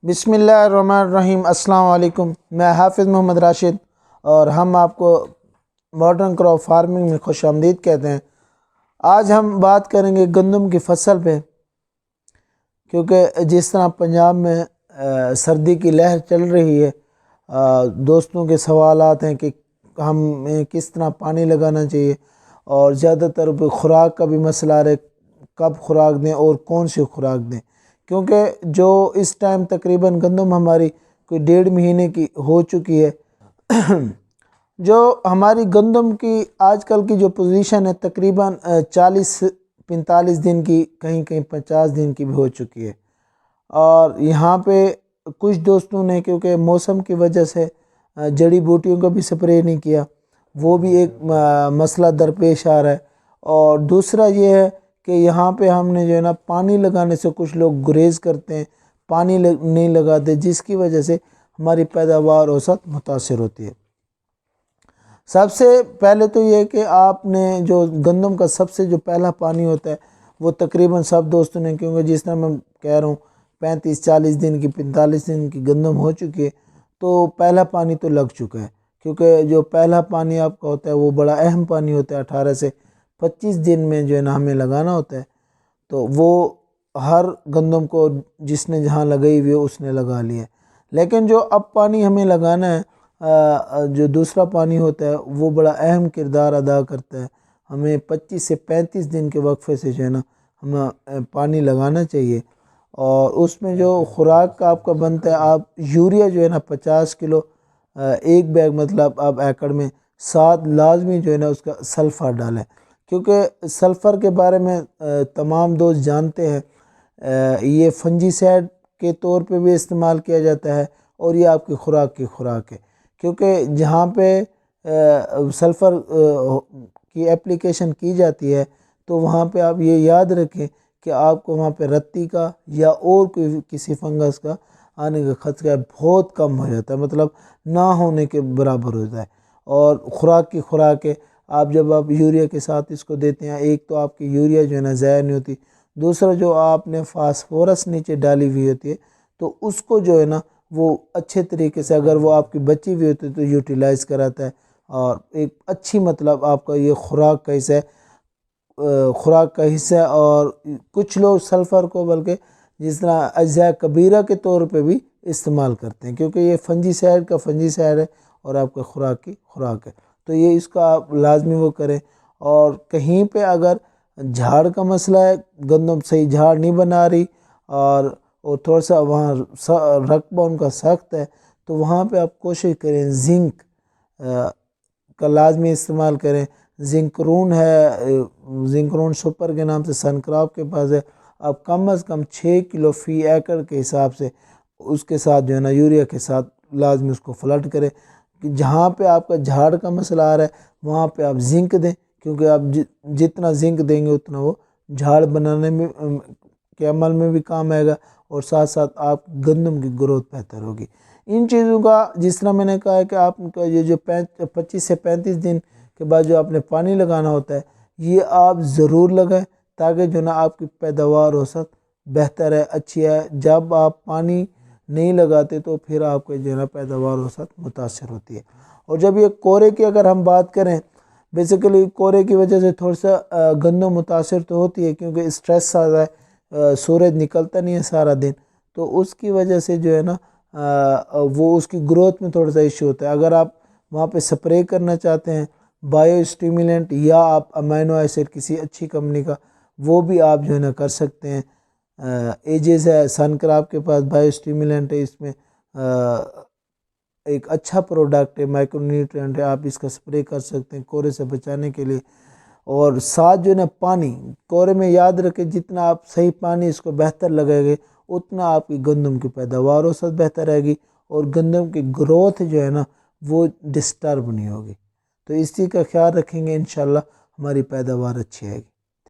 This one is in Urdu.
بسم اللہ الرحمن الرحیم۔ السلام علیکم، میں حافظ محمد راشد اور ہم آپ کو ماڈرن کراپ فارمنگ میں خوش آمدید کہتے ہیں۔ آج ہم بات کریں گے گندم کی فصل پہ، کیونکہ جس طرح پنجاب میں سردی کی لہر چل رہی ہے، دوستوں کے سوالات ہیں کہ ہمیں کس طرح پانی لگانا چاہیے، اور زیادہ تر خوراک کا بھی مسئلہ آ رہا ہے، کب خوراک دیں اور کون سی خوراک دیں، کیونکہ جو اس ٹائم تقریباً گندم ہماری کوئی 1.5 مہینے کی ہو چکی ہے۔ جو ہماری گندم کی آج کل کی جو پوزیشن ہے تقریباً 40-45 دن کی، کہیں کہیں 50 دن کی بھی ہو چکی ہے، اور یہاں پہ کچھ دوستوں نے کیونکہ موسم کی وجہ سے جڑی بوٹیوں کا بھی سپرے نہیں کیا، وہ بھی ایک مسئلہ درپیش آ رہا ہے۔ اور دوسرا یہ ہے کہ یہاں پہ ہم نے جو ہے نا پانی لگانے سے کچھ لوگ گریز کرتے ہیں، پانی نہیں لگاتے، جس کی وجہ سے ہماری پیداوار اوسط متاثر ہوتی ہے۔ سب سے پہلے تو یہ کہ آپ نے جو گندم کا سب سے جو پہلا پانی ہوتا ہے وہ تقریباً سب دوستوں نے، کیونکہ جس طرح میں کہہ رہا ہوں 35-40 دن کی 45 دن کی گندم ہو چکی ہے، تو پہلا پانی تو لگ چکا ہے، کیونکہ جو پہلا پانی آپ کا ہوتا ہے وہ بڑا اہم پانی ہوتا ہے۔ 18 سے 25 دن میں جو ہے نا ہمیں لگانا ہوتا ہے، تو وہ ہر گندم کو جس نے جہاں لگائی ہوئی ہے اس نے لگا لیا ہے۔ لیکن جو اب پانی ہمیں لگانا ہے، جو دوسرا پانی ہوتا ہے وہ بڑا اہم کردار ادا کرتا ہے۔ ہمیں 25 سے 35 دن کے وقفے سے جو ہے نا ہمیں پانی لگانا چاہیے، اور اس میں جو خوراک کا آپ کا بنتا ہے، آپ یوریا جو ہے نا 50 کلو ایک بیگ، مطلب آپ ایکڑ میں 7 لازمی جو ہے نا اس کا سلفر ڈالیں، کیونکہ سلفر کے بارے میں تمام دوست جانتے ہیں، یہ فنجی سائڈ کے طور پہ بھی استعمال کیا جاتا ہے، اور یہ آپ کی خوراک ہے، کیونکہ جہاں پہ سلفر کی اپلیکیشن کی جاتی ہے تو وہاں پہ آپ یہ یاد رکھیں کہ آپ کو وہاں پہ رتی کا یا اور کوئی کسی فنگس کا آنے کا خطرہ بہت کم ہو جاتا ہے، مطلب نہ ہونے کے برابر ہوتا ہے۔ اور خوراک ہے، آپ جب آپ یوریا کے ساتھ اس کو دیتے ہیں، ایک تو آپ کی یوریا جو ہے نا ضائع نہیں ہوتی، دوسرا جو آپ نے فاسفورس نیچے ڈالی ہوئی ہوتی ہے تو اس کو جو ہے نا وہ اچھے طریقے سے، اگر وہ آپ کی بچی ہوئی ہوتی ہے تو یوٹیلائز کراتا ہے، اور ایک اچھی مطلب آپ کا یہ خوراک کا حصہ ہے۔ اور کچھ لوگ سلفر کو بلکہ جس طرح اجزاء کبیرہ کے طور پہ بھی استعمال کرتے ہیں، کیونکہ یہ فنجی سائڈ ہے اور آپ کے خوراک ہے، تو یہ اس کا آپ لازمی وہ کریں۔ اور کہیں پہ اگر جھاڑ کا مسئلہ ہے، گندم صحیح جھاڑ نہیں بنا رہی، اور تھوڑا سا وہاں رقبہ ان کا سخت ہے، تو وہاں پہ آپ کوشش کریں زنک کا لازمی استعمال کریں۔ زنکرون سپر کے نام سے سنکراپ کے پاس ہے، آپ کم از کم 6 کلو فی ایکڑ کے حساب سے اس کے ساتھ جو ہے نا یوریا کے ساتھ لازمی اس کو فلڈ کریں، کہ جہاں پہ آپ کا جھاڑ کا مسئلہ آ رہا ہے وہاں پہ آپ زنک دیں، کیونکہ آپ جتنا زنک دیں گے اتنا وہ جھاڑ بنانے میں کے عمل میں بھی کام آئے گا، اور ساتھ ساتھ آپ گندم کی گروتھ بہتر ہوگی۔ ان چیزوں کا جس طرح میں نے کہا ہے کہ آپ کا یہ جو 25 سے 35 دن کے بعد جو آپ نے پانی لگانا ہوتا ہے، یہ آپ ضرور لگائیں، تاکہ جو نا آپ کی پیداوار اوسط بہتر ہے، اچھی ہے۔ جب آپ پانی نہیں لگاتے تو پھر آپ کے جو ہے نا پیداوار اوسط متاثر ہوتی ہے۔ اور جب یہ کورے کی اگر ہم بات کریں، بیسیکلی کورے کی وجہ سے تھوڑا سا گندم متاثر تو ہوتی ہے، کیونکہ اسٹریس آ رہا ہے، سورج نکلتا نہیں ہے سارا دن، تو اس کی وجہ سے جو ہے نا وہ اس کی گروتھ میں تھوڑا سا ایشو ہوتا ہے۔ اگر آپ وہاں پہ سپرے کرنا چاہتے ہیں بایو اسٹیمولنٹ، یا آپ امینو ایسڈ کسی اچھی کمپنی کا، وہ بھی آپ جو ہے نا کر سکتے ہیں۔ ایجز ہے سنکراپ کے پاس بایو اسٹیمولنٹ ہے، اس میں ایک اچھا پروڈکٹ ہے، مائکرو نیوٹرینٹ ہے، آپ اس کا سپرے کر سکتے ہیں کورے سے بچانے کے لیے۔ اور ساتھ جو ہے نا پانی، کورے میں یاد رکھیں جتنا آپ صحیح پانی اس کو بہتر لگائے گے اتنا آپ کی گندم کی پیداوار اوسط بہتر رہے گی، اور گندم کی گروتھ جو ہے نا وہ ڈسٹرب نہیں ہوگی۔ تو اسی کا خیال رکھیں گے، انشاءاللہ ہماری پیداوار اچھی آئے گی۔